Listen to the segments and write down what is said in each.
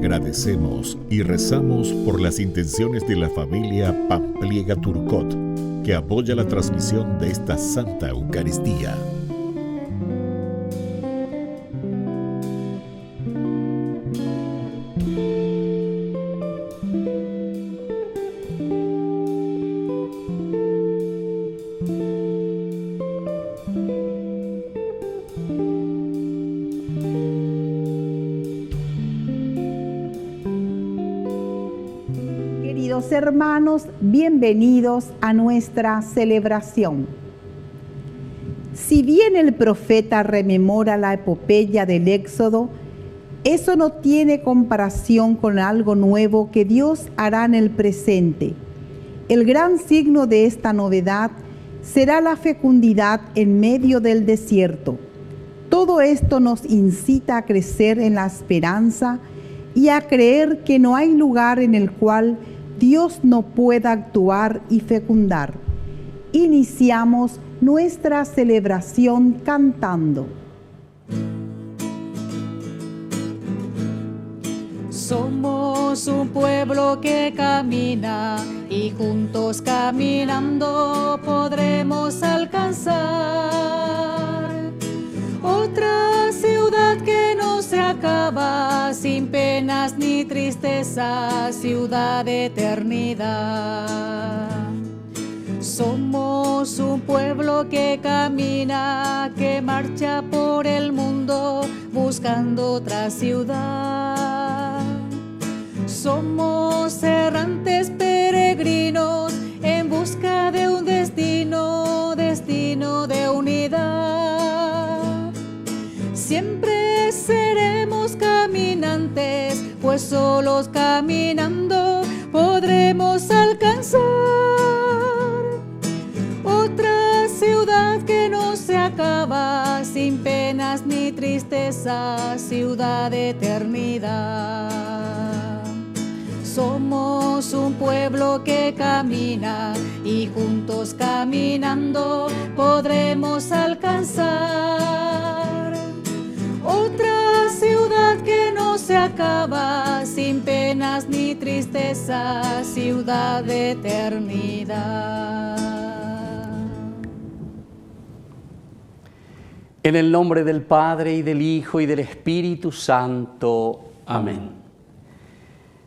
Agradecemos y rezamos por las intenciones de la familia Pampliega Turcot, que apoya la transmisión de esta Santa Eucaristía. Queridos hermanos, bienvenidos a nuestra celebración. Si bien el profeta rememora la epopeya del Éxodo, eso no tiene comparación con algo nuevo que Dios hará en el presente. El gran signo de esta novedad será la fecundidad en medio del desierto. Todo esto nos incita a crecer en la esperanza y a creer que no hay lugar en el cual Dios no pueda actuar y fecundar. Iniciamos nuestra celebración cantando. Somos un pueblo que camina y juntos caminando podremos alcanzar otra ciudad que no se acaba, sin penas ni tristeza, ciudad de eternidad. Somos un pueblo que camina, que marcha por el mundo buscando otra ciudad. Somos errantes peregrinos en busca de un destino, destino de unidad. Siempre seremos caminantes, pues solos caminando podremos alcanzar otra ciudad que no se acaba, sin penas ni tristeza, ciudad de eternidad. Somos un pueblo que camina y juntos caminando podremos alcanzar otra ciudad que no se acaba, sin penas ni tristeza, ciudad de eternidad. En el nombre del Padre, y del Hijo, y del Espíritu Santo. Amén.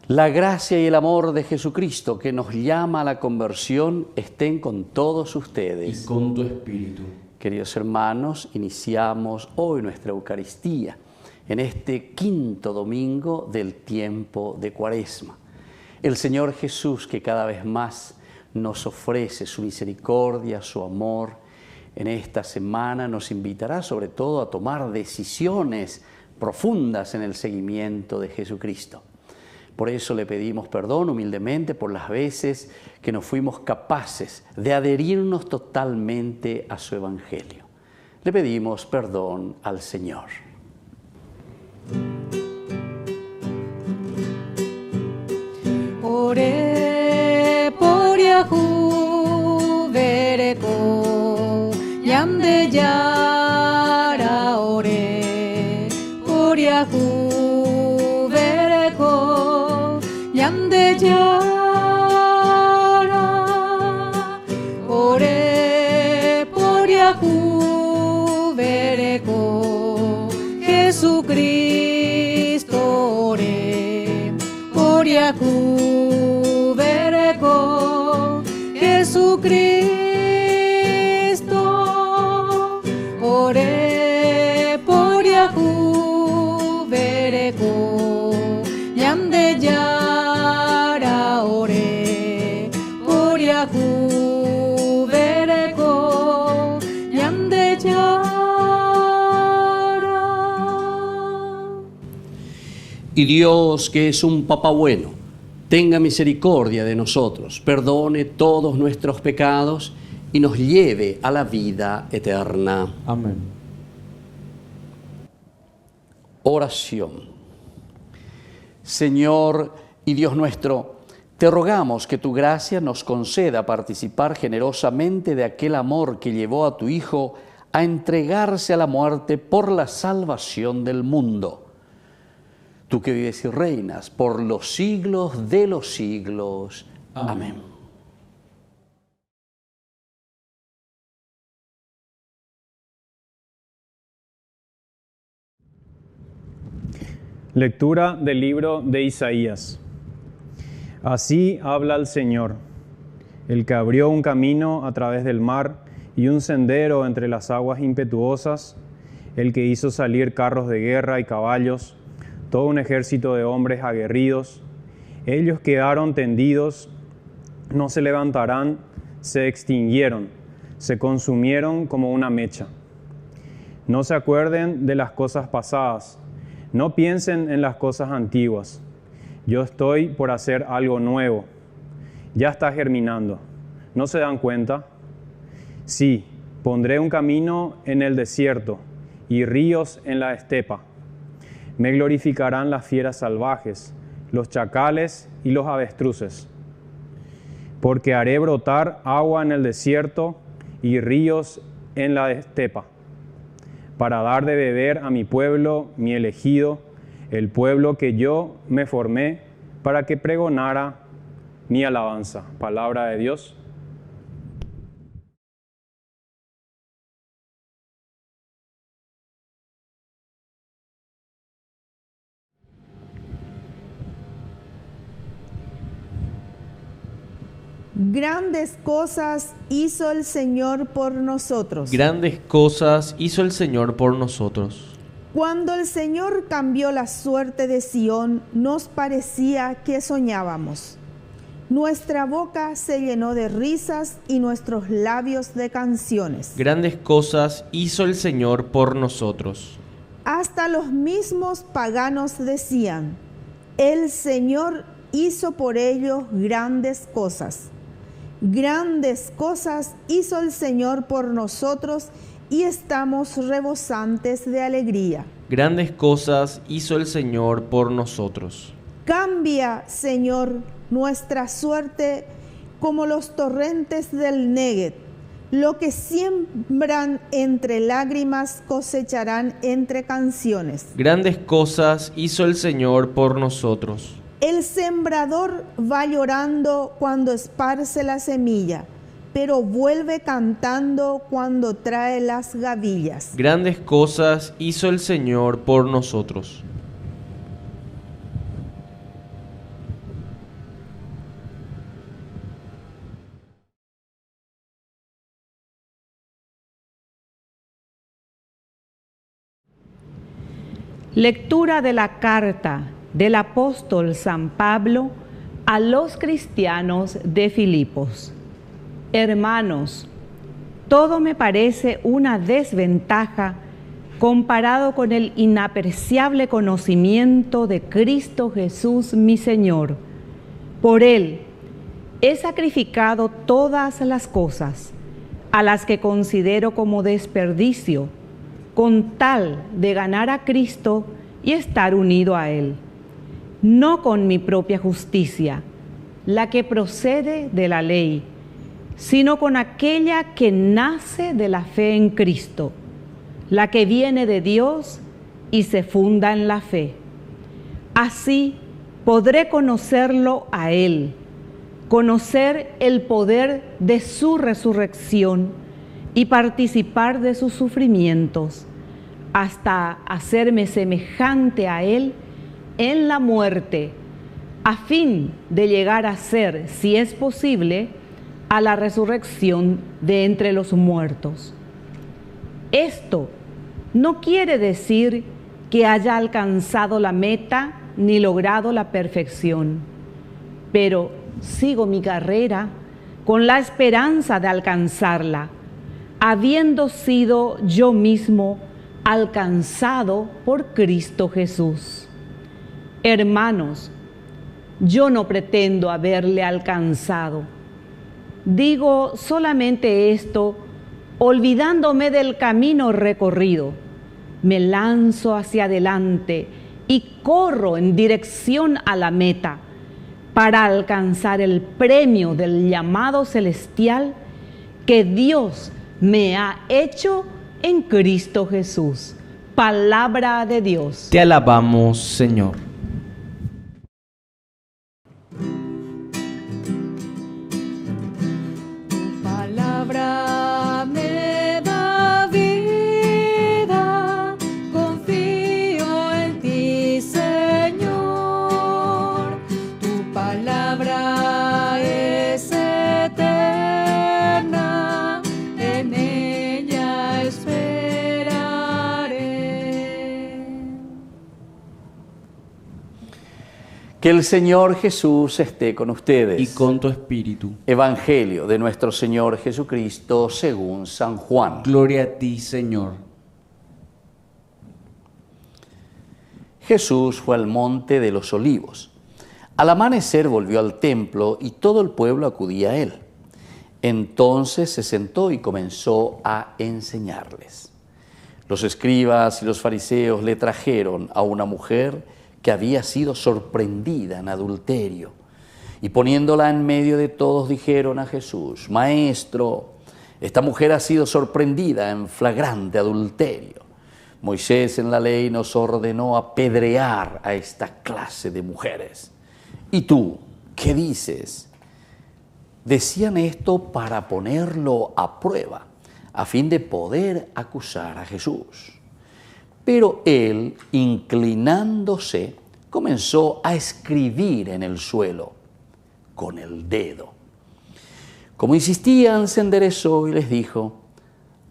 La gracia y el amor de Jesucristo, que nos llama a la conversión, estén con todos ustedes. Y con tu espíritu. Queridos hermanos, iniciamos hoy nuestra Eucaristía, en este quinto domingo del tiempo de Cuaresma. El Señor Jesús, que cada vez más nos ofrece su misericordia, su amor, en esta semana nos invitará sobre todo a tomar decisiones profundas en el seguimiento de Jesucristo. Por eso le pedimos perdón humildemente por las veces que no fuimos capaces de adherirnos totalmente a su Evangelio. Le pedimos perdón al Señor. Ore por Yahu vereko yamde yara ore por Yahu vereko yamde yara ore por Yahu vereko Jesucristo ore por Yahu vereko Jesucristo ore por Yahu vereko yamde yara ore por Yahu vereko yamde yara. Y Dios, que es un Papá bueno, tenga misericordia de nosotros, perdone todos nuestros pecados y nos lleve a la vida eterna. Amén. Oración. Señor y Dios nuestro, te rogamos que tu gracia nos conceda participar generosamente de aquel amor que llevó a tu Hijo a entregarse a la muerte por la salvación del mundo. tú que vives y reinas por los siglos de los siglos. Amén. Lectura del libro de Isaías. Así habla el Señor, el que abrió un camino a través del mar y un sendero entre las aguas impetuosas, el que hizo salir carros de guerra y caballos, todo un ejército de hombres aguerridos. Ellos quedaron tendidos, no se levantarán, se extinguieron, se consumieron como una mecha. No se acuerden de las cosas pasadas, no piensen en las cosas antiguas. Yo estoy por hacer algo nuevo. Ya está germinando. ¿No se dan cuenta? Sí, pondré un camino en el desierto y ríos en la estepa. Me glorificarán las fieras salvajes, los chacales y los avestruces. Porque haré brotar agua en el desierto y ríos en la estepa, para dar de beber a mi pueblo, mi elegido, el pueblo que yo me formé, para que pregonara mi alabanza. Palabra de Dios. Grandes cosas hizo el Señor por nosotros. Grandes cosas hizo el Señor por nosotros. Cuando el Señor cambió la suerte de Sión, nos parecía que soñábamos. Nuestra boca se llenó de risas y nuestros labios de canciones. Grandes cosas hizo el Señor por nosotros. Hasta los mismos paganos decían, el Señor hizo por ellos grandes cosas. Grandes cosas hizo el Señor por nosotros y estamos rebosantes de alegría. Grandes cosas hizo el Señor por nosotros. Cambia, Señor, nuestra suerte como los torrentes del Negev. Lo que siembran entre lágrimas cosecharán entre canciones. Grandes cosas hizo el Señor por nosotros. El sembrador va llorando cuando esparce la semilla, pero vuelve cantando cuando trae las gavillas. Grandes cosas hizo el Señor por nosotros. Lectura de la carta del apóstol San Pablo a los cristianos de Filipos. Hermanos, todo me parece una desventaja comparado con el inapreciable conocimiento de Cristo Jesús mi Señor. Por Él he sacrificado todas las cosas, a las que considero como desperdicio, con tal de ganar a Cristo y estar unido a Él. No con mi propia justicia, la que procede de la ley, sino con aquella que nace de la fe en Cristo, la que viene de Dios y se funda en la fe. Así podré conocerlo a Él, conocer el poder de su resurrección y participar de sus sufrimientos, hasta hacerme semejante a Él en la muerte, a fin de llegar a ser, si es posible, a la resurrección de entre los muertos. Esto no quiere decir que haya alcanzado la meta ni logrado la perfección, pero sigo mi carrera con la esperanza de alcanzarla, habiendo sido yo mismo alcanzado por Cristo Jesús. Hermanos, yo no pretendo haberle alcanzado. Digo solamente esto, olvidándome del camino recorrido. Me lanzo hacia adelante y corro en dirección a la meta para alcanzar el premio del llamado celestial que Dios me ha hecho en Cristo Jesús. Palabra de Dios. Te alabamos, Señor. Que el Señor Jesús esté con ustedes. Y con tu espíritu. Evangelio de nuestro Señor Jesucristo según San Juan. Gloria a ti, Señor. Jesús fue al monte de los Olivos. Al amanecer volvió al templo y todo el pueblo acudía a él. Entonces se sentó y comenzó a enseñarles. Los escribas y los fariseos le trajeron a una mujer que había sido sorprendida en adulterio. Y poniéndola en medio de todos dijeron a Jesús: Maestro, esta mujer ha sido sorprendida en flagrante adulterio. Moisés en la ley nos ordenó apedrear a esta clase de mujeres. ¿Y tú qué dices? Decían esto para ponerlo a prueba, a fin de poder acusar a Jesús. Pero él, inclinándose, comenzó a escribir en el suelo con el dedo. Como insistían, se enderezó y les dijo: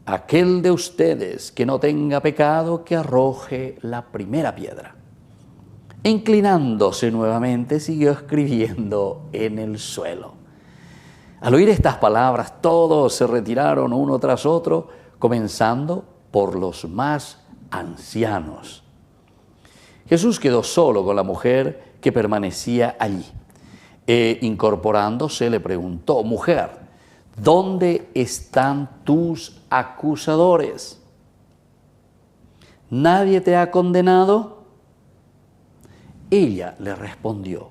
aquel de ustedes que no tenga pecado, que arroje la primera piedra. E inclinándose nuevamente, siguió escribiendo en el suelo. Al oír estas palabras, todos se retiraron uno tras otro, comenzando por los más ancianos. Jesús quedó solo con la mujer que permanecía allí. Incorporándose, le preguntó: mujer, ¿dónde están tus acusadores? ¿Nadie te ha condenado? Ella le respondió: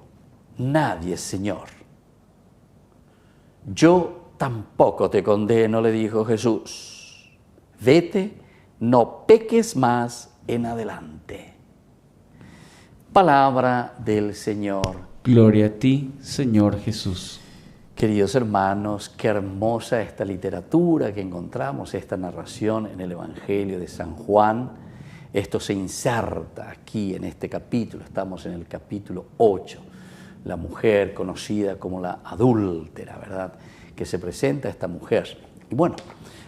nadie, Señor. Yo tampoco te condeno, le dijo Jesús. Vete, no peques más en adelante. Palabra del Señor. Gloria a ti, Señor Jesús. Queridos hermanos, qué hermosa esta literatura que encontramos, esta narración en el Evangelio de San Juan. Esto se inserta aquí en este capítulo, estamos en el capítulo 8. La mujer conocida como la adúltera, ¿verdad?, que se presenta a esta mujer. Y bueno,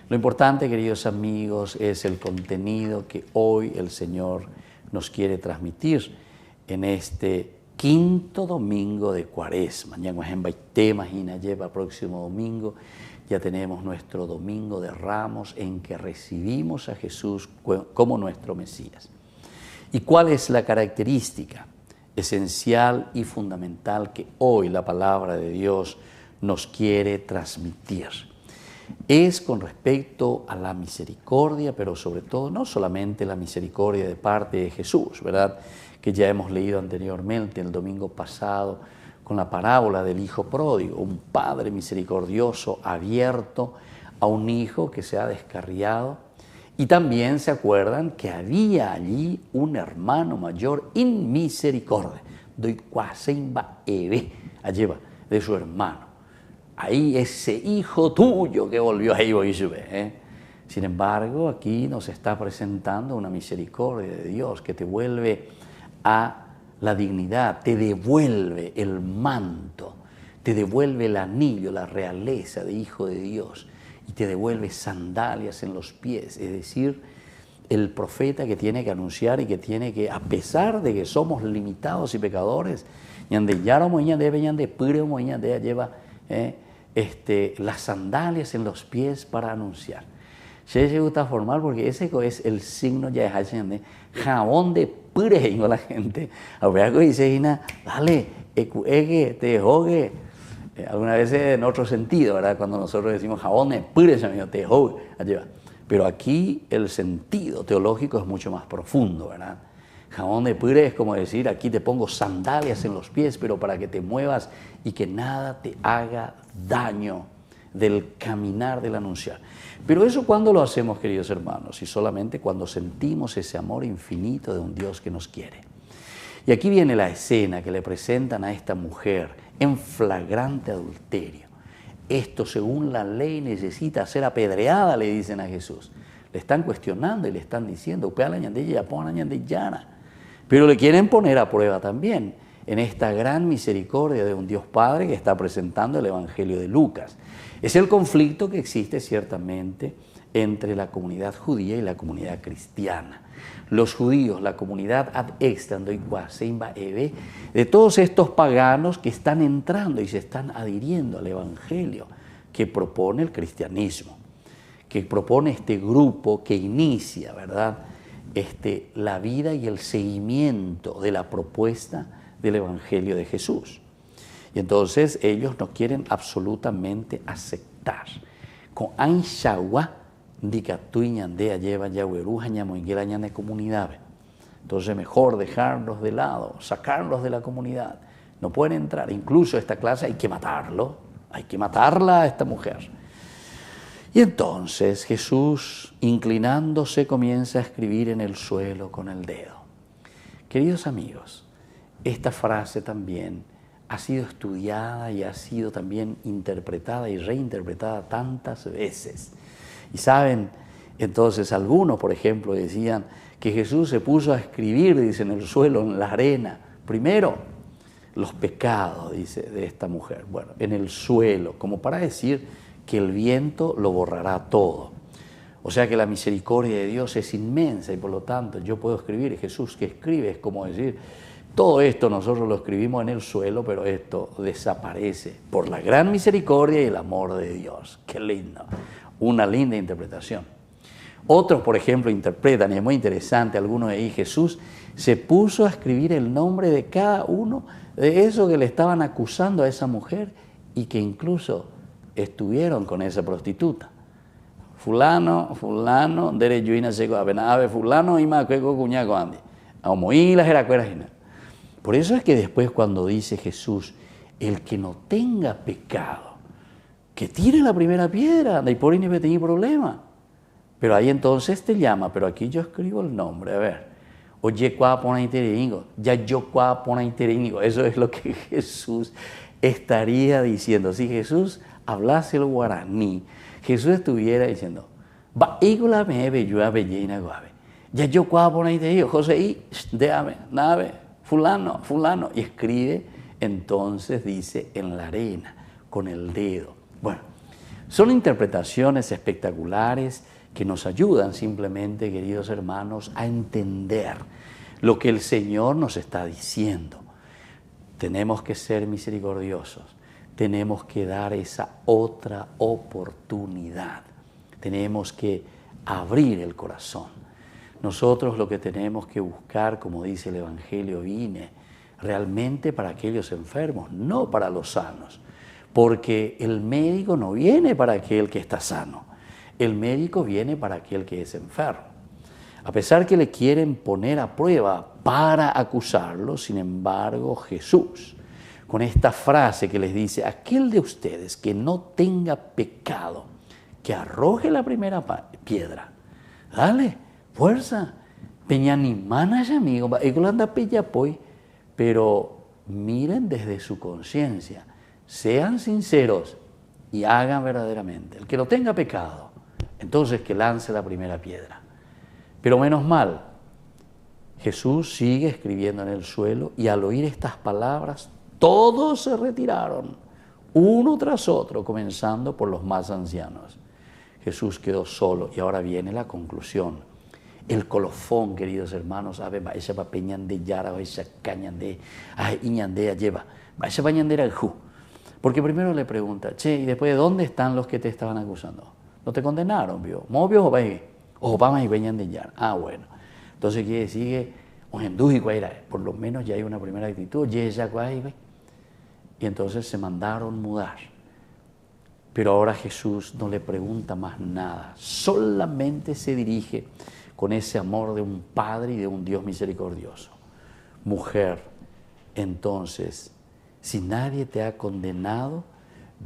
lo importante, queridos amigos, es el contenido que hoy el Señor nos quiere transmitir en este quinto domingo de Cuaresma. Imagina, próximo domingo ya tenemos nuestro domingo de Ramos en que recibimos a Jesús como nuestro Mesías. ¿Y cuál es la característica esencial y fundamental que hoy la palabra de Dios nos quiere transmitir? Es con respecto a la misericordia, pero sobre todo no solamente la misericordia de parte de Jesús, ¿verdad?, que ya hemos leído anteriormente el domingo pasado con la parábola del hijo pródigo, un padre misericordioso abierto a un hijo que se ha descarriado. Y también se acuerdan que había allí un hermano mayor in misericordia, doy cuasemba eve, alleva, de su hermano. Ahí ese hijo tuyo que volvió ahí, Sin embargo, aquí nos está presentando una misericordia de Dios que te vuelve a la dignidad, te devuelve el manto, te devuelve el anillo, la realeza de hijo de Dios, y te devuelve sandalias en los pies, es decir, el profeta que tiene que anunciar y que tiene que, a pesar de que somos limitados y pecadores, lleva las sandalias en los pies para anunciar. Se gusta formar porque ese es el signo ya de jabón de pure la gente. A ver, dice, dale, te jogue. Alguna vez en otro sentido, ¿verdad? Cuando nosotros decimos jabón de pure, te jogue. Pero aquí el sentido teológico es mucho más profundo, ¿verdad? Jabón de pure es como decir, aquí te pongo sandalias en los pies, pero para que te muevas y que nada te haga daño del caminar, del anunciar. Pero eso, ¿cuándo lo hacemos, queridos hermanos? Y solamente cuando sentimos ese amor infinito de un Dios que nos quiere. Y aquí viene la escena que le presentan a esta mujer en flagrante adulterio. Esto, según la ley, necesita ser apedreada, le dicen a Jesús. Le están cuestionando y le están diciendo, pero le quieren poner a prueba también en esta gran misericordia de un Dios Padre que está presentando el Evangelio de Lucas. Es el conflicto que existe ciertamente entre la comunidad judía y la comunidad cristiana. Los judíos, la comunidad ad extrando y de todos estos paganos que están entrando y se están adhiriendo al evangelio que propone el cristianismo, que propone este grupo que inicia, ¿verdad?, la vida y el seguimiento de la propuesta del evangelio de Jesús. Y entonces ellos no quieren absolutamente aceptar. Con Anshagua, Dicatuiñandea lleva Yahueruja, Ñamoinguera, Ñane comunidad. Entonces mejor dejarlos de lado, sacarlos de la comunidad. No pueden entrar. Incluso esta clase hay que matarlo, hay que matarla a esta mujer. Y entonces Jesús, inclinándose, comienza a escribir en el suelo con el dedo. Queridos amigos, esta frase también ha sido estudiada y ha sido también interpretada y reinterpretada tantas veces. Y saben, entonces algunos, por ejemplo, decían que Jesús se puso a escribir, dice, en el suelo, en la arena, primero los pecados, dice, de esta mujer, bueno, en el suelo, como para decir que el viento lo borrará todo. O sea que la misericordia de Dios es inmensa y por lo tanto yo puedo escribir, Jesús que escribe, es como decir, todo esto nosotros lo escribimos en el suelo, pero esto desaparece por la gran misericordia y el amor de Dios. Qué lindo, una linda interpretación. Otros, por ejemplo, interpretan, y es muy interesante, algunos de ahí, Jesús se puso a escribir el nombre de cada uno de esos que le estaban acusando a esa mujer y que incluso estuvieron con esa prostituta. Fulano, dereyuina seco abenave, fulano y macueco cuñaco andi. Amoílas era cuerajina. Por eso es que después cuando dice Jesús, el que no tenga pecado, que tire la primera piedra, de por ahí no tenía problema. Pero ahí entonces te llama, pero aquí yo escribo el nombre, a ver. Oye, cuapona interíngo, ya yo cuapona interíngo. Eso es lo que Jesús estaría diciendo. Si Jesús hablase el guaraní, Jesús estuviera diciendo, vaígula me bellua bellina guave. Ya yo cuapona interíngo, José y déjame, nave, fulano, y escribe, entonces dice en la arena, con el dedo. Bueno, son interpretaciones espectaculares que nos ayudan simplemente, queridos hermanos, a entender lo que el Señor nos está diciendo. Tenemos que ser misericordiosos, tenemos que dar esa otra oportunidad, tenemos que abrir el corazón. Nosotros lo que tenemos que buscar, como dice el Evangelio, vine realmente para aquellos enfermos, no para los sanos, porque el médico no viene para aquel que está sano. El médico viene para aquel que es enfermo. A pesar que le quieren poner a prueba para acusarlo, sin embargo, Jesús, con esta frase que les dice, aquel de ustedes que no tenga pecado, que arroje la primera piedra. Dale, fuerza. Peñanimana es amigo, pero miren desde su conciencia, sean sinceros y hagan verdaderamente. El que no tenga pecado, entonces que lance la primera piedra. Pero menos mal, Jesús sigue escribiendo en el suelo y al oír estas palabras, todos se retiraron, uno tras otro, comenzando por los más ancianos. Jesús quedó solo y ahora viene la conclusión. El colofón, queridos hermanos, esa papeñan de yara, esa cañan de iñandea lleva, esa pañandera el ju. Porque primero le pregunta, che, ¿y después de dónde están los que te estaban acusando? ¿No te condenaron, vio? ¿Movios o país? O vamos y veñan de yara. Ah, bueno. Entonces quiere decir que por lo menos ya hay una primera actitud. Y entonces se mandaron mudar. Pero ahora Jesús no le pregunta más nada. Solamente se dirige con ese amor de un Padre y de un Dios misericordioso. Mujer, entonces, si nadie te ha condenado,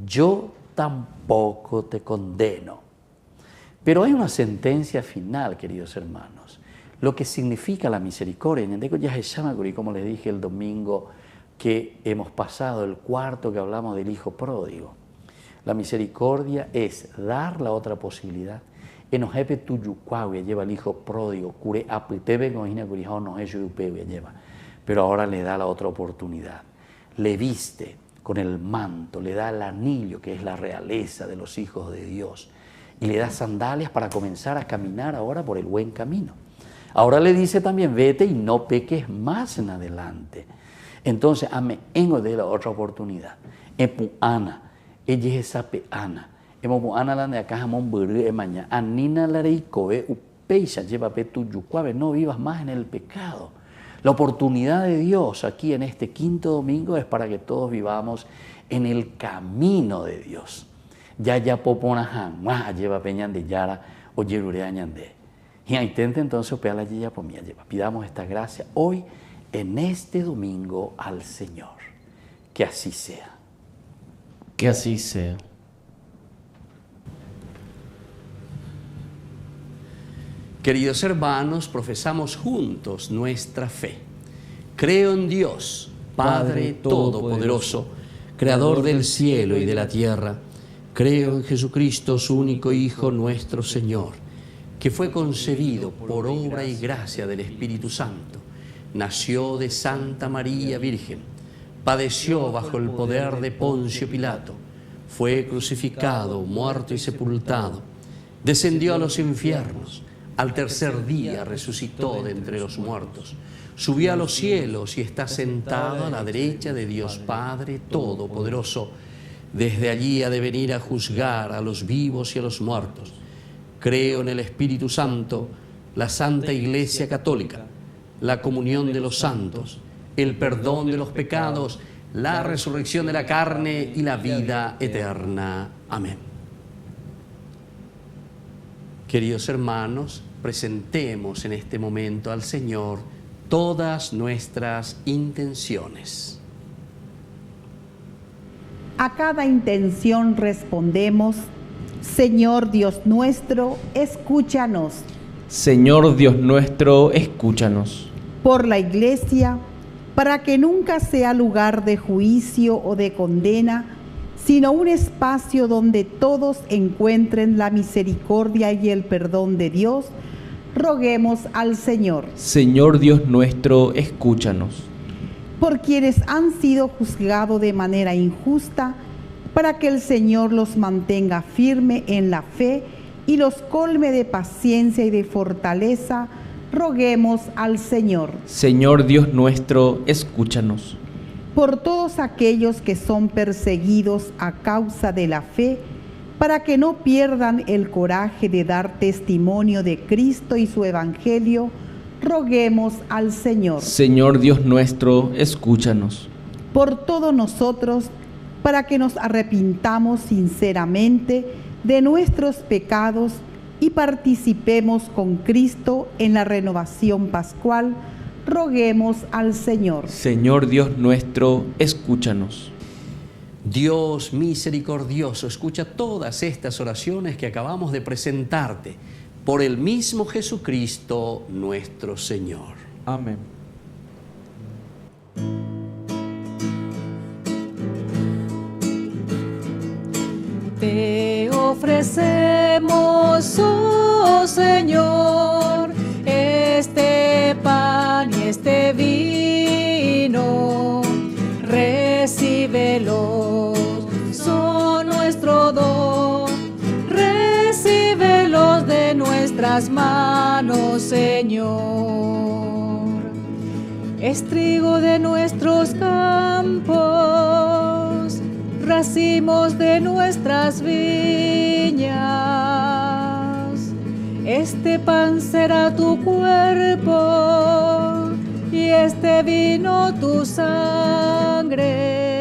yo tampoco te condeno. Pero hay una sentencia final, queridos hermanos. Lo que significa la misericordia. Como les dije el domingo que hemos pasado, el cuarto que hablamos del hijo pródigo. La misericordia es dar la otra posibilidad. Enojepe tuyucuague lleva el hijo pródigo, cure apitebe con no lleva. Pero ahora le da la otra oportunidad. Le viste con el manto, le da el anillo que es la realeza de los hijos de Dios. y le da sandalias para comenzar a caminar ahora por el buen camino. Ahora le dice también, vete y no peques más en adelante. Entonces, ame engo de la otra oportunidad. Epu ana, ella es esa peana. Emo ana la de acá jamón buru emaña. Anina la reikoe upeisha lleva petu yucuave. No vivas más en el pecado. La oportunidad de Dios aquí en este quinto domingo es para que todos vivamos en el camino de Dios. Ya poponahan, más lleva peñan de yara o yerure añande. Y intente entonces opea la ya pomía lleva. Pidamos esta gracia hoy en este domingo al Señor. Que así sea. Que así sea. Queridos hermanos, profesamos juntos nuestra fe. Creo en Dios, Padre Todopoderoso, Creador del cielo y de la tierra. Creo en Jesucristo, su único Hijo, nuestro Señor, que fue concebido por obra y gracia del Espíritu Santo. Nació de Santa María Virgen, padeció bajo el poder de Poncio Pilato, fue crucificado, muerto y sepultado, descendió a los infiernos, al tercer día resucitó de entre los muertos, subió a los cielos y está sentado a la derecha de Dios Padre Todopoderoso. Desde allí ha de venir a juzgar a los vivos y a los muertos. Creo en el Espíritu Santo, la Santa Iglesia Católica, la comunión de los santos, el perdón de los pecados, la resurrección de la carne y la vida eterna. Amén. Queridos hermanos, presentemos en este momento al Señor todas nuestras intenciones. A cada intención respondemos, Señor Dios nuestro, escúchanos. Señor Dios nuestro, escúchanos. Por la Iglesia, para que nunca sea lugar de juicio o de condena, sino un espacio donde todos encuentren la misericordia y el perdón de Dios, roguemos al Señor. Señor Dios nuestro, escúchanos. Por quienes han sido juzgados de manera injusta, para que el Señor los mantenga firme en la fe y los colme de paciencia y de fortaleza, roguemos al Señor. Señor Dios nuestro, escúchanos. Por todos aquellos que son perseguidos a causa de la fe, para que no pierdan el coraje de dar testimonio de Cristo y su Evangelio, roguemos al Señor. Señor Dios nuestro, escúchanos. Por todos nosotros, para que nos arrepintamos sinceramente de nuestros pecados y participemos con Cristo en la renovación pascual, roguemos al Señor. Señor Dios nuestro, escúchanos. Dios misericordioso, escucha todas estas oraciones que acabamos de presentarte por el mismo Jesucristo nuestro Señor. Amén. Te ofrecemos, oh Señor, este pan y este vino, recíbelos, son nuestro don, recíbelos de nuestras manos, Señor. Es trigo de nuestros campos, racimos de nuestras viñas. Este pan será tu cuerpo y este vino tu sangre.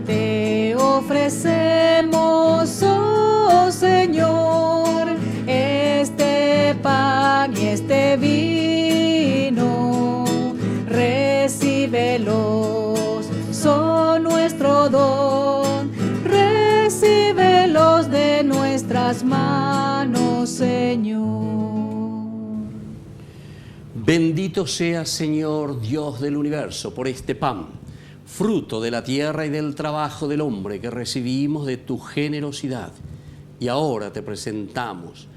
Te ofrecemos, oh Señor, este pan y este vino, recíbelos, son nuestro don, recíbelos de nuestras manos, Señor. Bendito seas, Señor, Dios del universo, por este pan, fruto de la tierra y del trabajo del hombre que recibimos de tu generosidad. Y ahora te presentamos.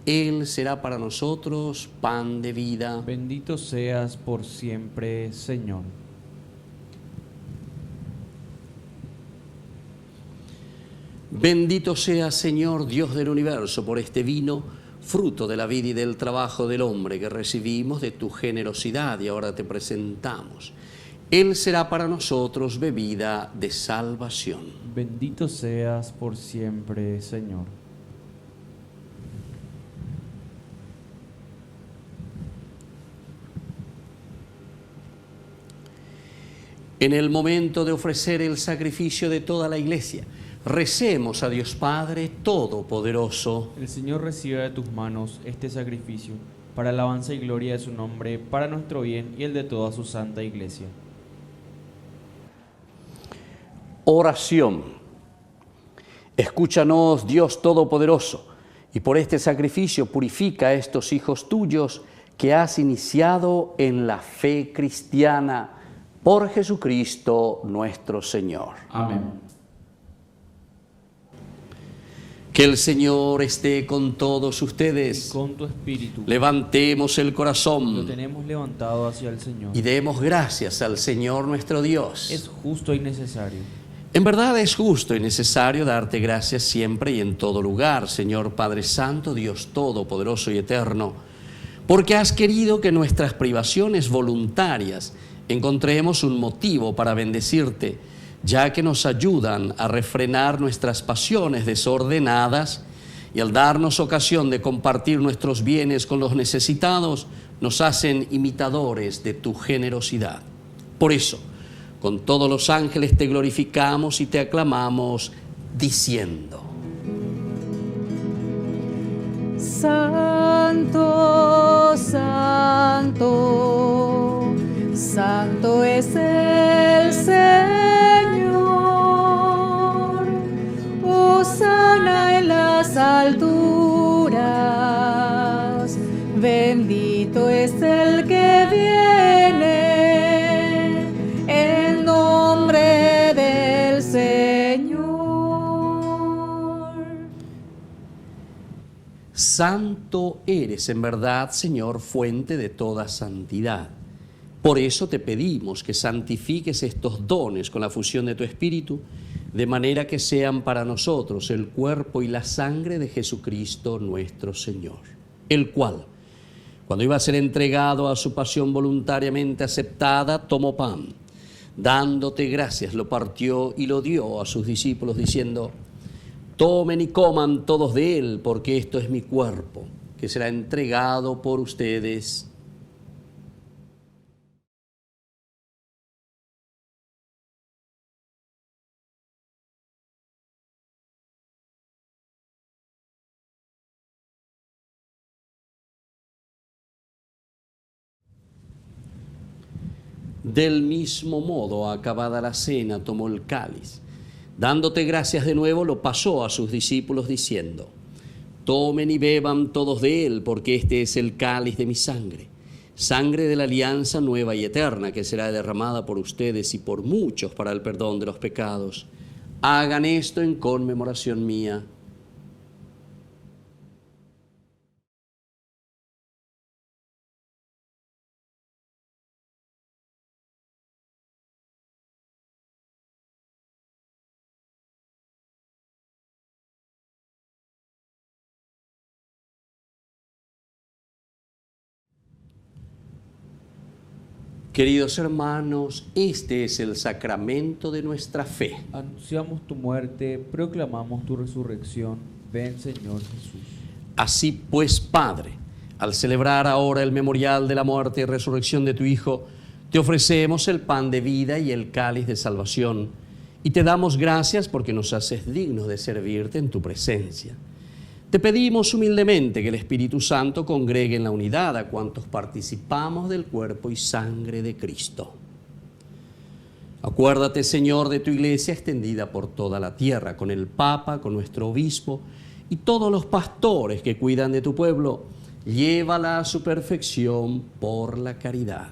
Él será para nosotros pan de vida. Bendito seas por siempre, Señor. Bendito sea, Señor, Dios del universo, por este vino, fruto de la vida y del trabajo del hombre que recibimos de tu generosidad y ahora te presentamos. Él será para nosotros bebida de salvación. Bendito seas por siempre, Señor. En el momento de ofrecer el sacrificio de toda la Iglesia, recemos a Dios Padre Todopoderoso. El Señor reciba de tus manos este sacrificio, para alabanza y gloria de su nombre, para nuestro bien y el de toda su santa Iglesia. Oración. Escúchanos, Dios Todopoderoso, y por este sacrificio purifica a estos hijos tuyos que has iniciado en la fe cristiana. Por Jesucristo nuestro Señor. Amén. Que el Señor esté con todos ustedes. Y con tu espíritu. Levantemos el Lo corazón tenemos levantado hacia el Señor. y demos gracias al Señor nuestro Dios. Es justo y necesario. En verdad es justo y necesario darte gracias siempre y en todo lugar, Señor Padre Santo, Dios Todopoderoso y Eterno, porque has querido que nuestras privaciones voluntarias encontremos un motivo para bendecirte, ya que nos ayudan a refrenar nuestras pasiones desordenadas y al darnos ocasión de compartir nuestros bienes con los necesitados, nos hacen imitadores de tu generosidad. Por eso, con todos los ángeles te glorificamos y te aclamamos, diciendo: Santo, santo, santo es el Señor. Hosana en las alturas. Bendito es el que viene en nombre del Señor. Santo eres en verdad, Señor, fuente de toda santidad. Por eso te pedimos que santifiques estos dones con la fusión de tu Espíritu, de manera que sean para nosotros el cuerpo y la sangre de Jesucristo nuestro Señor, el cual, cuando iba a ser entregado a su pasión voluntariamente aceptada, tomó pan, dándote gracias, lo partió y lo dio a sus discípulos, diciendo: tomen y coman todos de él, porque esto es mi cuerpo, que será entregado por ustedes. Del mismo modo, acabada la cena, tomó el cáliz. Dándote gracias de nuevo, lo pasó a sus discípulos diciendo: tomen y beban todos de él, porque este es el cáliz de mi sangre, sangre de la alianza nueva y eterna, que será derramada por ustedes y por muchos para el perdón de los pecados. Hagan esto en conmemoración mía. Queridos hermanos, este es el sacramento de nuestra fe. Anunciamos tu muerte, proclamamos tu resurrección. Ven, Señor Jesús. Así pues, Padre, al celebrar ahora el memorial de la muerte y resurrección de tu Hijo, te ofrecemos el pan de vida y el cáliz de salvación, y te damos gracias porque nos haces dignos de servirte en tu presencia. Te pedimos humildemente que el Espíritu Santo congregue en la unidad a cuantos participamos del cuerpo y sangre de Cristo. Acuérdate, Señor, de tu iglesia extendida por toda la tierra, con el Papa, con nuestro obispo y todos los pastores que cuidan de tu pueblo. Llévala a su perfección por la caridad.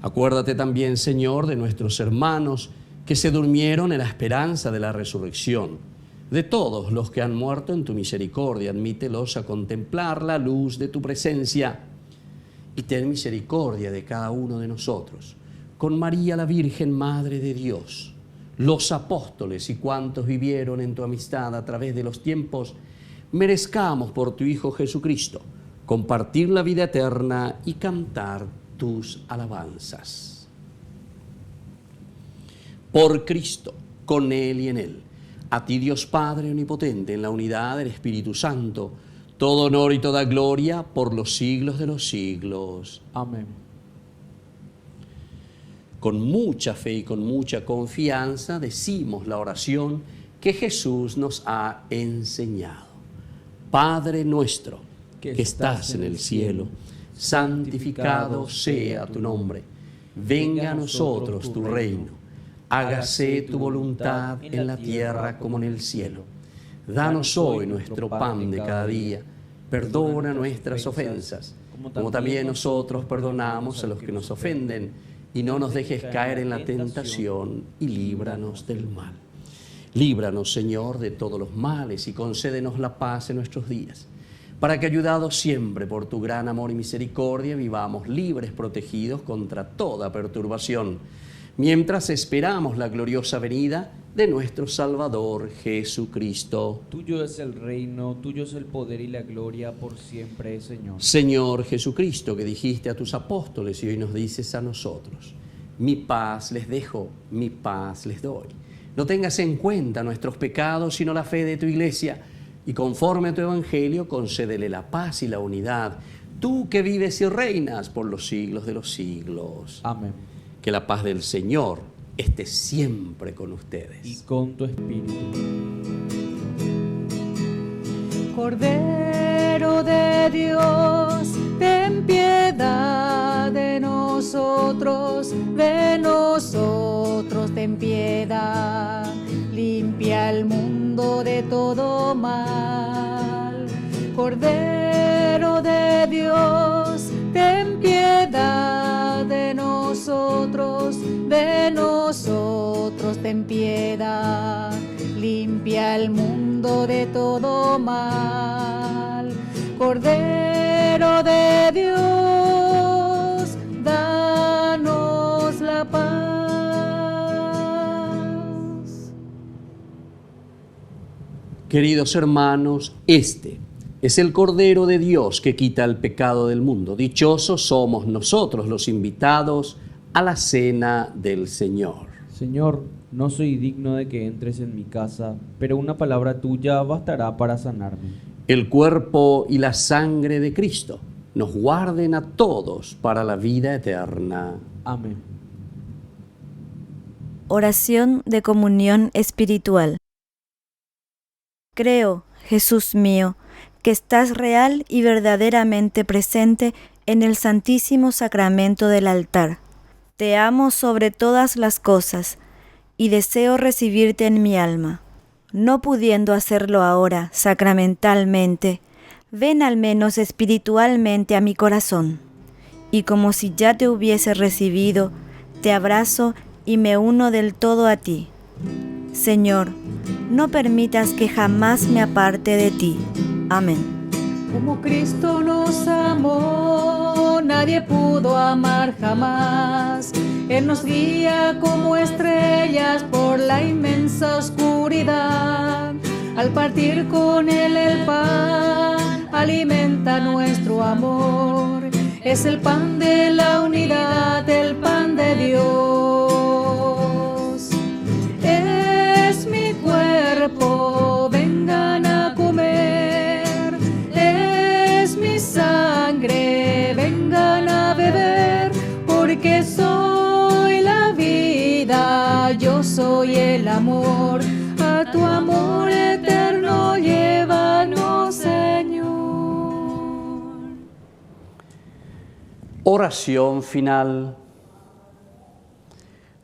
Acuérdate también, Señor, de nuestros hermanos que se durmieron en la esperanza de la resurrección. De todos los que han muerto en tu misericordia, admítelos a contemplar la luz de tu presencia. Y ten misericordia de cada uno de nosotros. Con María la Virgen, Madre de Dios, los apóstoles y cuantos vivieron en tu amistad a través de los tiempos, merezcamos por tu Hijo Jesucristo compartir la vida eterna y cantar tus alabanzas. Por Cristo, con Él y en Él, a ti Dios Padre Omnipotente, en la unidad del Espíritu Santo, todo honor y toda gloria por los siglos de los siglos. Amén. Con mucha fe y con mucha confianza decimos la oración que Jesús nos ha enseñado. Padre nuestro, que estás en el cielo, santificado sea tu nombre. Venga a nosotros tu reino. Hágase tu voluntad en la tierra como en el cielo. Danos hoy nuestro pan de cada día. Perdona nuestras ofensas, como también nosotros perdonamos a los que nos ofenden. Y no nos dejes caer en la tentación y líbranos del mal. Líbranos, Señor, de todos los males y concédenos la paz en nuestros días, para que, ayudados siempre por tu gran amor y misericordia, vivamos libres, protegidos contra toda perturbación, mientras esperamos la gloriosa venida de nuestro Salvador Jesucristo. Tuyo es el reino, tuyo es el poder y la gloria por siempre, Señor. Señor Jesucristo, que dijiste a tus apóstoles y hoy nos dices a nosotros: mi paz les dejo, mi paz les doy. No tengas en cuenta nuestros pecados, sino la fe de tu Iglesia, y conforme a tu Evangelio, concédele la paz y la unidad, tú que vives y reinas por los siglos de los siglos. Amén. Que la paz del Señor esté siempre con ustedes. Y con tu espíritu. Cordero de Dios, ten piedad de nosotros, ten piedad. Limpia el mundo de todo mal. Cordero de Dios, ten piedad de nosotros, ten piedad. Limpia el mundo de todo mal. Cordero de Dios, danos la paz. Queridos hermanos, este es el Cordero de Dios que quita el pecado del mundo. Dichosos somos nosotros los invitados a la cena del Señor. Señor, no soy digno de que entres en mi casa, pero una palabra tuya bastará para sanarme. El cuerpo y la sangre de Cristo nos guarden a todos para la vida eterna. Amén. Oración de comunión espiritual. Creo, Jesús mío, que estás real y verdaderamente presente en el Santísimo Sacramento del altar. Te amo sobre todas las cosas y deseo recibirte en mi alma. No pudiendo hacerlo ahora sacramentalmente, ven al menos espiritualmente a mi corazón, y como si ya te hubiese recibido, te abrazo y me uno del todo a ti. Señor, no permitas que jamás me aparte de ti. Amén. Como Cristo nos amó, nadie pudo amar jamás. Él nos guía como estrellas por la inmensa oscuridad. Al partir con Él el pan, alimenta nuestro amor. Es el pan de la unidad, el pan de Dios. Es mi cuerpo, vengan a comer. Es mi sangre, vengan a beber. Porque soy la vida, yo soy el amor. A tu amor eterno llévanos, Señor. Oración final.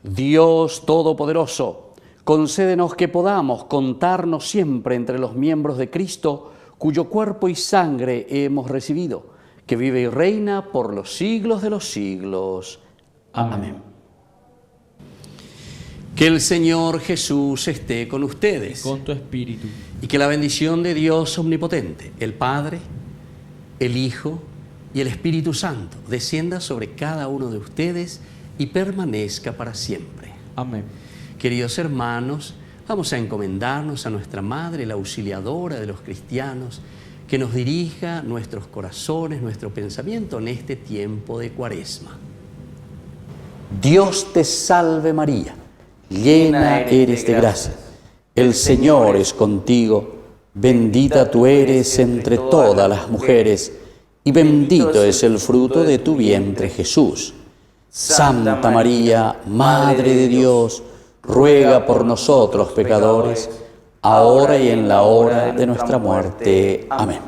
Dios Todopoderoso, concédenos que podamos contarnos siempre entre los miembros de Cristo, cuyo cuerpo y sangre hemos recibido, que vive y reina por los siglos de los siglos. Amén. Que el Señor Jesús esté con ustedes. Con tu espíritu. Y que la bendición de Dios Omnipotente, el Padre, el Hijo y el Espíritu Santo descienda sobre cada uno de ustedes y permanezca para siempre. Amén. Queridos hermanos, vamos a encomendarnos a nuestra Madre, la auxiliadora de los cristianos, que nos dirija nuestros corazones, nuestro pensamiento en este tiempo de Cuaresma. Dios te salve María, llena eres de gracia. El Señor es contigo, bendita tú eres entre todas las mujeres, y bendito es el fruto de tu vientre Jesús. Santa María, Madre de Dios, ruega por nosotros pecadores, ahora y en la hora de nuestra muerte. Amén.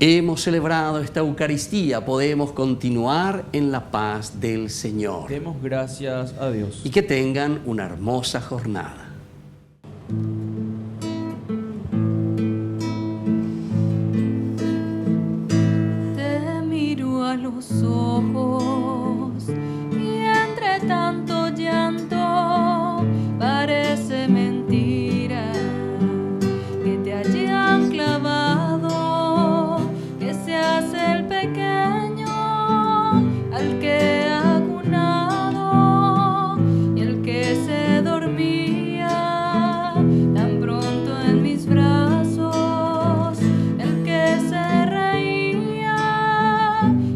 Hemos celebrado esta Eucaristía, podemos continuar en la paz del Señor. Demos gracias a Dios. Y que tengan una hermosa jornada. Te miro a los ojos y entre tanto llanto parece mentira que te hayan clavado, que seas el pequeño al que ha cunado y el que se dormía tan pronto en mis brazos, el que se reía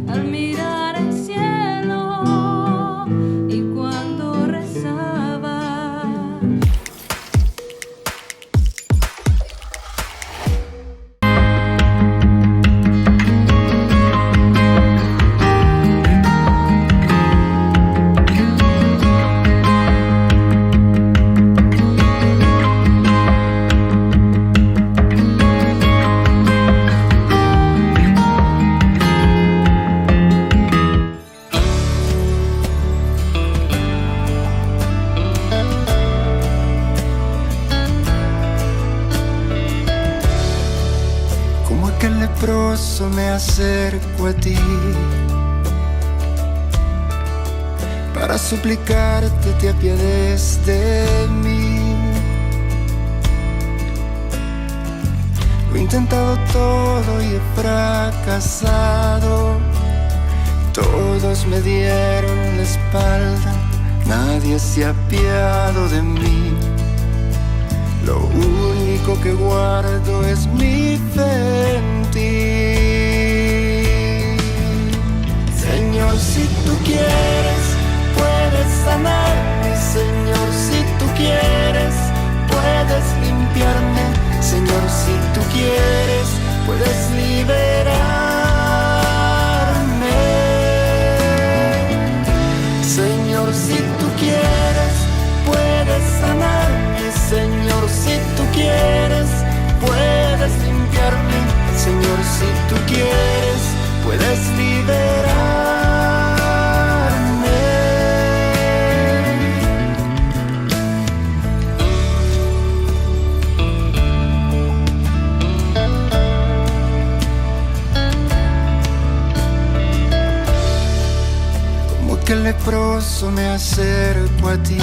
al mirar el cielo y cuando rezaba. Como aquel leproso me acerco a ti para suplicarte te apiades de mí. Lo he intentado todo y he fracasado. Todos me dieron la espalda, nadie se ha apiado de mí. Lo único que guardo es mi fe en ti. Señor, si tú quieres, puedes sanarme. Señor, si tú quieres, puedes limpiarme. Señor, si tú quieres, puedes liberarme. Señor, si tú quieres, puedes sanarme. Señor, si tú quieres, puedes limpiarme. Señor, si tú quieres, puedes liberarme. Como aquel leproso me acerco a ti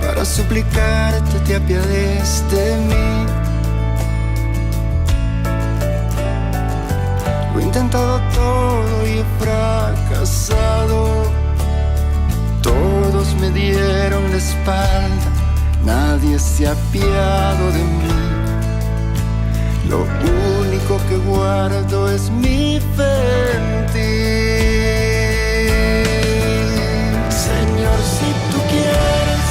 para suplicarte te apiades de mí. Lo he intentado todo y he fracasado. Todos me dieron la espalda, nadie se ha apiado de mí. Lo único que guardo es mi fe en ti. Señor, si tú quieres,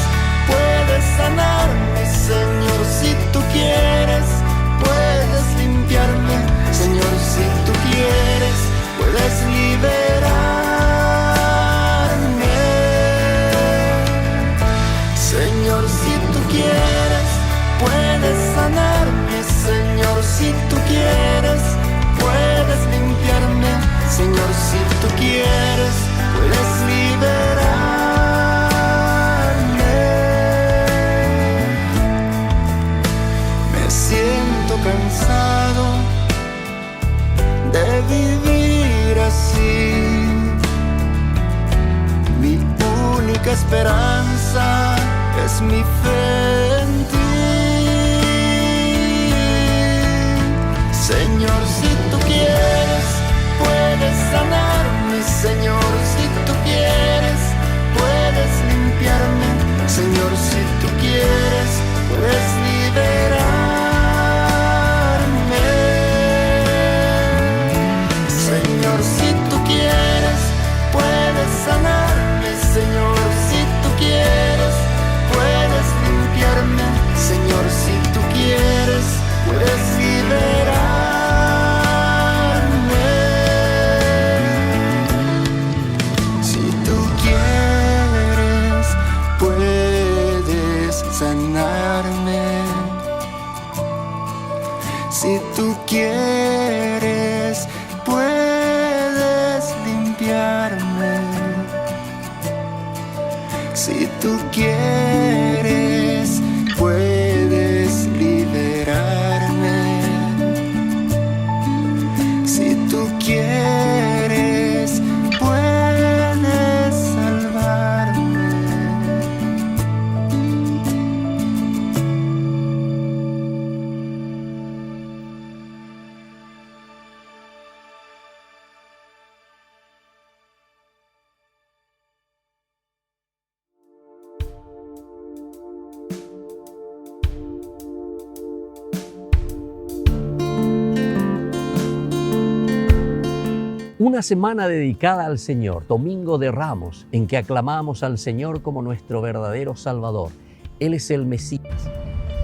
puedes sanarme. Señor, si tú quieres, puedes limpiarme. Señor, si tú quieres, puedes liberarme. Señor, si tú quieres, puedes sanarme. Señor, si tú quieres, puedes limpiarme. Señor, si tú quieres, puedes liberarme. Me siento cansado de vivir así. Mi única esperanza es mi fe en ti. Señor, si tú quieres, puedes sanarme. Señor, si tú quieres, Si tú quieres, puedes liberarme. Si tú quieres, puedes salvarme. Una semana dedicada al Señor, Domingo de Ramos, en que aclamamos al Señor como nuestro verdadero Salvador. Él es el Mesías.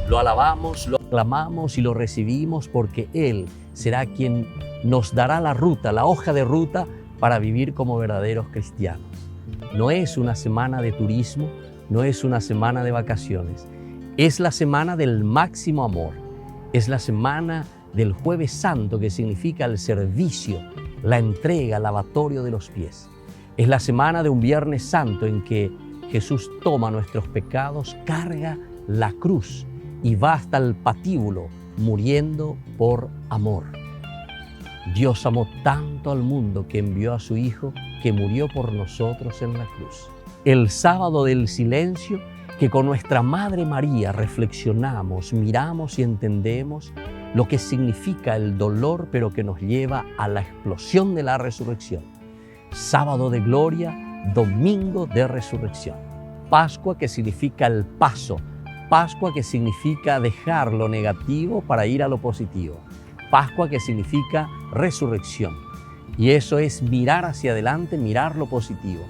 Lo alabamos, lo aclamamos y lo recibimos porque Él será quien nos dará la ruta, la hoja de ruta para vivir como verdaderos cristianos. No es una semana de turismo, no es una semana de vacaciones. Es la semana del máximo amor. Es la semana del Jueves Santo, que significa el servicio, la entrega, el lavatorio de los pies. Es la semana de un Viernes Santo en que Jesús toma nuestros pecados, carga la cruz y va hasta el patíbulo muriendo por amor. Dios amó tanto al mundo que envió a su Hijo, que murió por nosotros en la cruz. El sábado del silencio, que con nuestra Madre María reflexionamos, miramos y entendemos lo que significa el dolor, pero que nos lleva a la explosión de la resurrección. Sábado de gloria, domingo de resurrección. Pascua, que significa el paso. Pascua, que significa dejar lo negativo para ir a lo positivo. Pascua, que significa resurrección. Y eso es mirar hacia adelante, mirar lo positivo.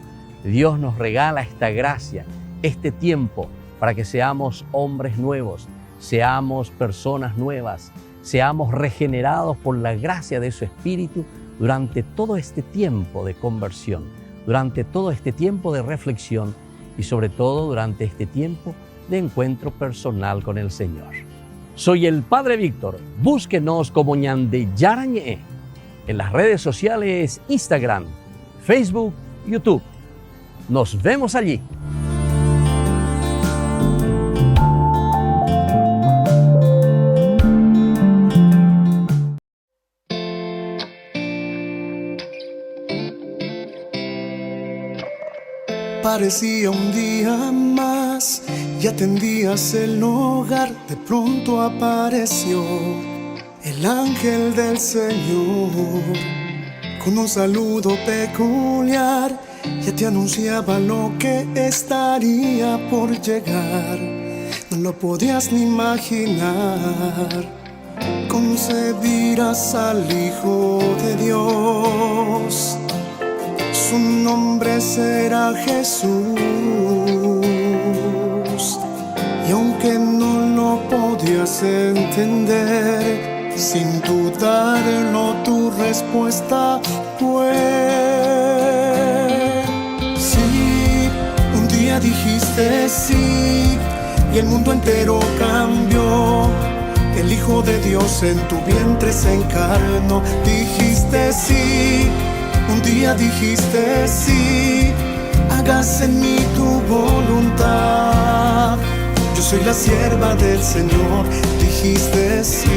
Dios nos regala esta gracia, este tiempo, para que seamos hombres nuevos, seamos personas nuevas, seamos regenerados por la gracia de su Espíritu durante todo este tiempo de conversión, durante todo este tiempo de reflexión y sobre todo durante este tiempo de encuentro personal con el Señor. Soy el Padre Víctor. Búsquenos como Ñande Yarañe en las redes sociales Instagram, Facebook, YouTube. Nos vemos allí. Parecía un día más y atendías el hogar. De pronto apareció el ángel del Señor con un saludo peculiar. Ya te anunciaba lo que estaría por llegar. No lo podías ni imaginar. Concebirás al Hijo de Dios. Su nombre será Jesús. Y aunque no lo podías entender, sin dudarlo tu respuesta fue sí. Un día dijiste sí y el mundo entero cambió. El Hijo de Dios en tu vientre se encarnó. Dijiste sí. Un día dijiste sí, hágase en mí tu voluntad. Yo soy la sierva del Señor, dijiste sí.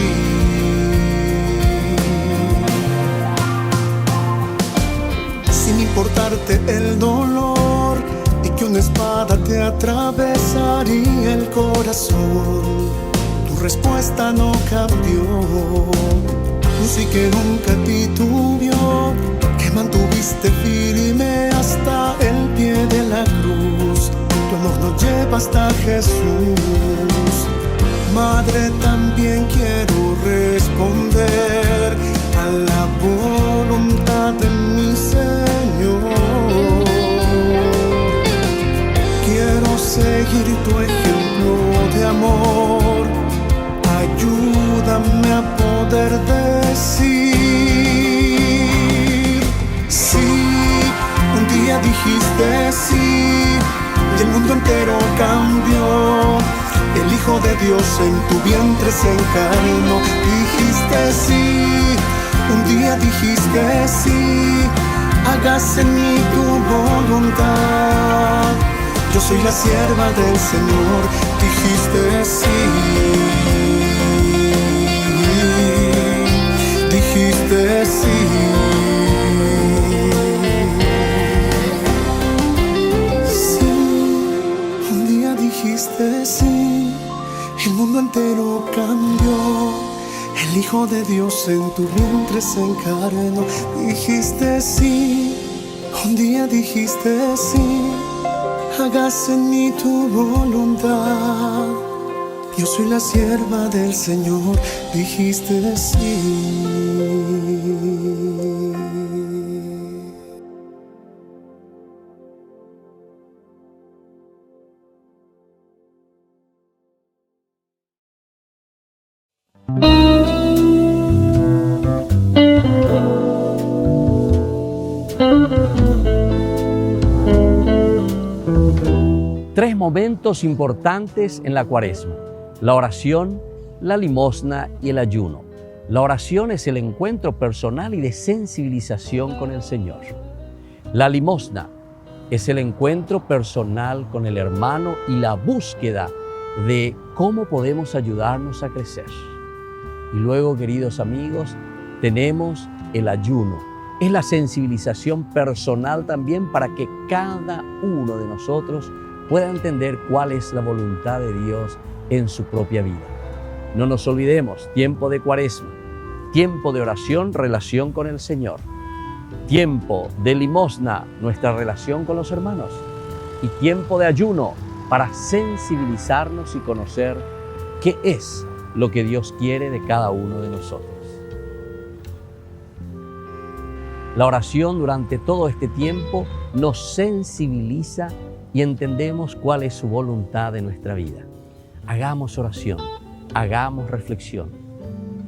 Sin importarte el dolor y que una espada te atravesaría el corazón, tu respuesta no cambió. Un sí que nunca titubeó, que mantuviste firme hasta el pie de la cruz. Tu amor nos lleva hasta Jesús. Madre, también quiero responder a la voluntad de mi Señor. Quiero seguir tu ejemplo de amor. Ayúdame a poder decir sí. Un día dijiste sí y el mundo entero cambió. El Hijo de Dios en tu vientre se encarnó. Dijiste sí. Un día dijiste sí, hágase en mí tu voluntad. Yo soy la sierva del Señor, dijiste sí. Dijiste sí. Sí, un día dijiste sí. El mundo entero cambió. El Hijo de Dios en tu vientre se encarnó. Dijiste sí. Un día dijiste sí. Hágase en mí tu voluntad. Yo soy la sierva del Señor, dijiste sí. Tres momentos importantes en la Cuaresma: la oración, la limosna y el ayuno. La oración es el encuentro personal y de sensibilización con el Señor. La limosna es el encuentro personal con el hermano y la búsqueda de cómo podemos ayudarnos a crecer. Y luego, queridos amigos, tenemos el ayuno. Es la sensibilización personal también para que cada uno de nosotros pueda entender cuál es la voluntad de Dios en su propia vida. No nos olvidemos, tiempo de Cuaresma, tiempo de oración, relación con el Señor, tiempo de limosna, nuestra relación con los hermanos, y tiempo de ayuno para sensibilizarnos y conocer qué es lo que Dios quiere de cada uno de nosotros. La oración durante todo este tiempo nos sensibiliza y entendemos cuál es su voluntad de nuestra vida. Hagamos oración, hagamos reflexión.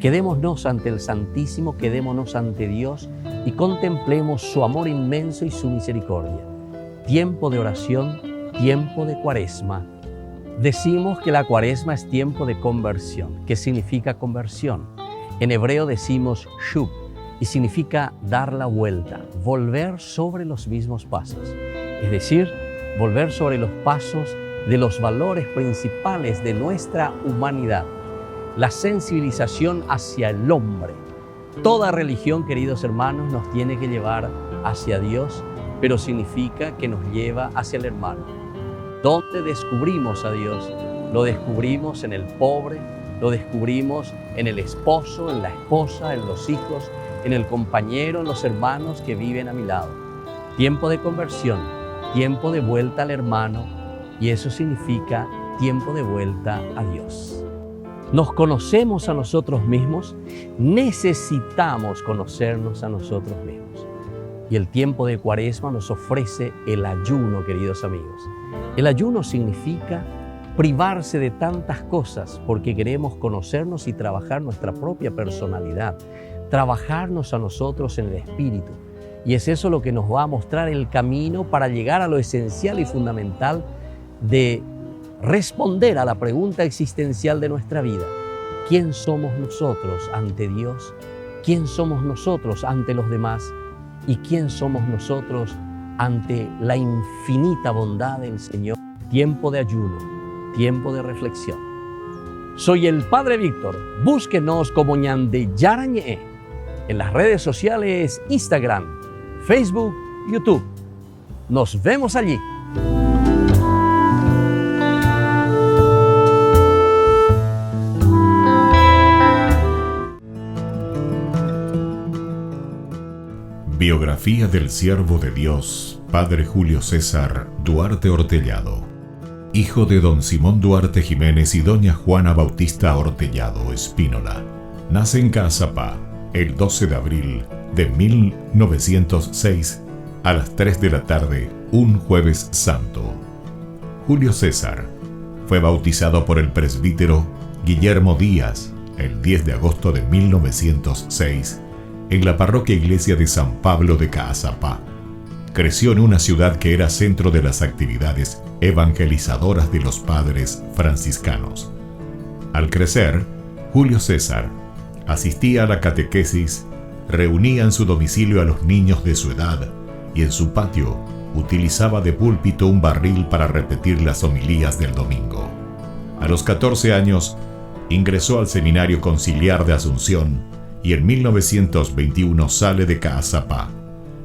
Quedémonos ante el Santísimo, quedémonos ante Dios y contemplemos su amor inmenso y su misericordia. Tiempo de oración, tiempo de Cuaresma. Decimos que la Cuaresma es tiempo de conversión. ¿Qué significa conversión? En hebreo decimos shub y significa dar la vuelta, volver sobre los mismos pasos. Es decir, volver sobre los pasos de los valores principales de nuestra humanidad, la sensibilización hacia el hombre. Toda religión, queridos hermanos, nos tiene que llevar hacia Dios, pero significa que nos lleva hacia el hermano. ¿Dónde descubrimos a Dios? Lo descubrimos en el pobre, lo descubrimos en el esposo, en la esposa, en los hijos, en el compañero, en los hermanos que viven a mi lado. Tiempo de conversión, tiempo de vuelta al hermano, y eso significa tiempo de vuelta a Dios. ¿Nos conocemos a nosotros mismos? Necesitamos conocernos a nosotros mismos. Y el tiempo de Cuaresma nos ofrece el ayuno, queridos amigos. El ayuno significa privarse de tantas cosas porque queremos conocernos y trabajar nuestra propia personalidad, trabajarnos a nosotros en el espíritu. Y es eso lo que nos va a mostrar el camino para llegar a lo esencial y fundamental de responder a la pregunta existencial de nuestra vida. ¿Quién somos nosotros ante Dios? ¿Quién somos nosotros ante los demás? ¿Y quién somos nosotros ante la infinita bondad del Señor? Tiempo de ayuno, tiempo de reflexión. Soy el Padre Víctor. Búsquenos como Ñande Yarañe en las redes sociales Instagram, Facebook, YouTube. Nos vemos allí. Biografía del siervo de Dios, Padre Julio César Duarte Ortellado, hijo de don Simón Duarte Jiménez y doña Juana Bautista Ortellado Espínola. Nace en Caazapá el 12 de abril de 1906 a las 3 de la tarde, un jueves santo. Julio César fue bautizado por el presbítero Guillermo Díaz el 10 de agosto de 1906 en la parroquia Iglesia de San Pablo de Caazapá. Creció en una ciudad que era centro de las actividades evangelizadoras de los padres franciscanos. Al crecer, Julio César asistía a la catequesis, reunía en su domicilio a los niños de su edad y en su patio utilizaba de púlpito un barril para repetir las homilías del domingo. A los 14 años, ingresó al Seminario Conciliar de Asunción y en 1921 sale de Caazapá.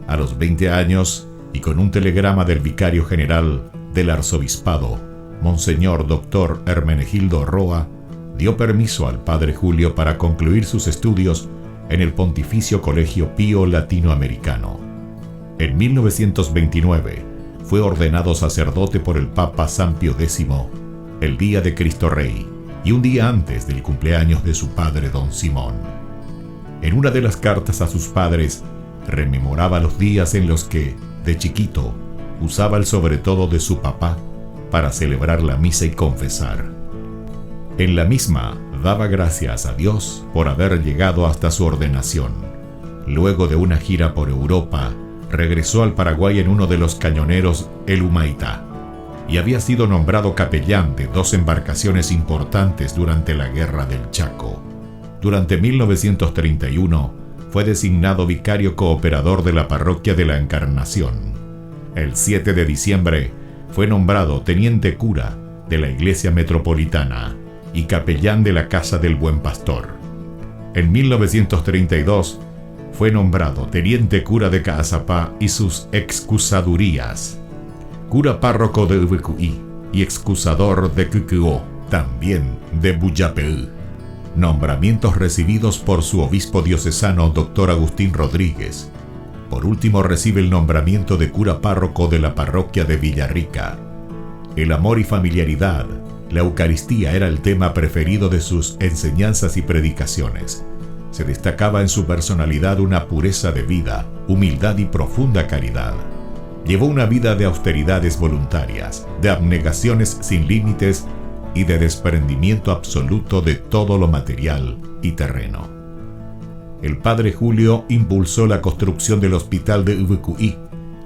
A los 20 años, y con un telegrama del vicario general del arzobispado, Monseñor Dr. Hermenegildo Roa, dio permiso al padre Julio para concluir sus estudios en el Pontificio Colegio Pío Latinoamericano. En 1929 fue ordenado sacerdote por el Papa San Pío X, el día de Cristo Rey, y un día antes del cumpleaños de su padre don Simón. En una de las cartas a sus padres, rememoraba los días en los que, de chiquito, usaba el sobretodo de su papá para celebrar la misa y confesar. En la misma, daba gracias a Dios por haber llegado hasta su ordenación. Luego de una gira por Europa, regresó al Paraguay en uno de los cañoneros El Humaitá, y había sido nombrado capellán de 2 embarcaciones importantes durante la Guerra del Chaco. Durante 1931 fue designado vicario cooperador de la parroquia de la Encarnación. El 7 de diciembre fue nombrado teniente cura de la Iglesia Metropolitana y capellán de la Casa del Buen Pastor. En 1932 fue nombrado teniente cura de Caazapá y sus excusadurías, cura párroco de Ubucuí y excusador de Cucuó, también de Buyapeú. Nombramientos recibidos por su obispo diocesano Dr. Agustín Rodríguez. Por último recibe el nombramiento de cura párroco de la parroquia de Villarrica. El amor y familiaridad, la Eucaristía era el tema preferido de sus enseñanzas y predicaciones. Se destacaba en su personalidad una pureza de vida, humildad y profunda caridad. Llevó una vida de austeridades voluntarias, de abnegaciones sin límites y de desprendimiento absoluto de todo lo material y terreno. El padre Julio impulsó la construcción del hospital de Ubucuí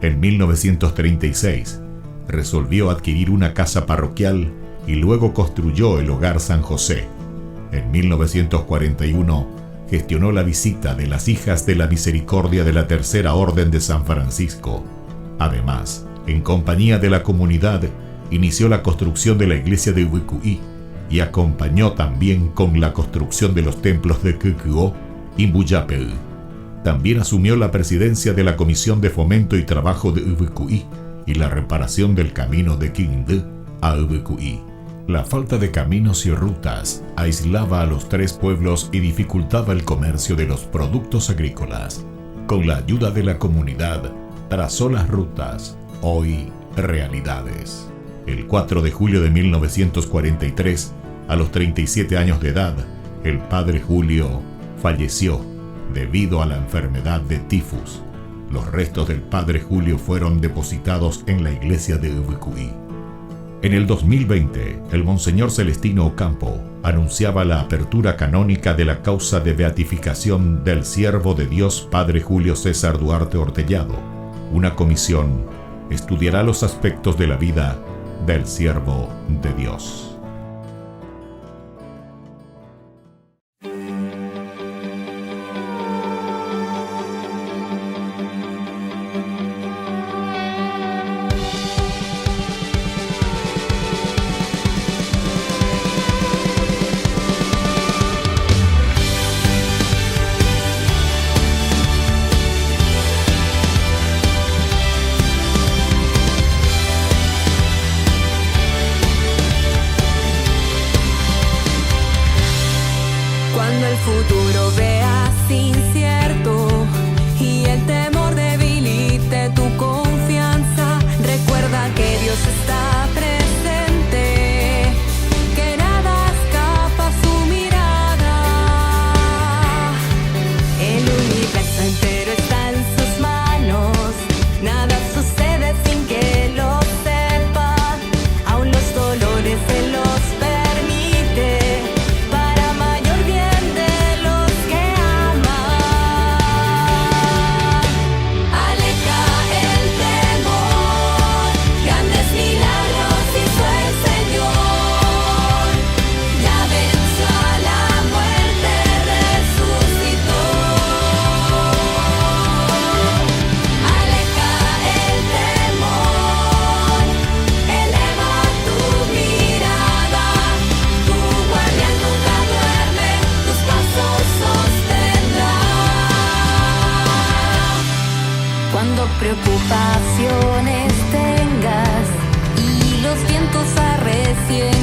en 1936, resolvió adquirir una casa parroquial y luego construyó el Hogar San José. En 1941 gestionó la visita de las Hijas de la Misericordia de la Tercera Orden de San Francisco. Además, en compañía de la comunidad, inició la construcción de la iglesia de Ubucuí y acompañó también con la construcción de los templos de Cucuó y Buyapeú. También asumió la presidencia de la Comisión de Fomento y Trabajo de Ubucuí y la reparación del camino de Quindú a Ubucuí. La falta de caminos y rutas aislaba a los 3 pueblos y dificultaba el comercio de los productos agrícolas. Con la ayuda de la comunidad, trazó las rutas, hoy realidades. El 4 de julio de 1943, a los 37 años de edad, el padre Julio falleció debido a la enfermedad de tifus. Los restos del padre Julio fueron depositados en la iglesia de Ubucuí. En el 2020, el Monseñor Celestino Ocampo anunciaba la apertura canónica de la causa de beatificación del siervo de Dios padre Julio César Duarte Ortellado. Una comisión estudiará los aspectos de la vida del siervo de Dios. Cuando el futuro veas incierto y el temor debilite tu confianza, recuerda que Dios está presente, que nada escapa a su mirada. El universo entero está en sus manos, nada sucede sin que lo sepa, aún los dolores se los permite. Para mayor bien de los que aman. cosa recién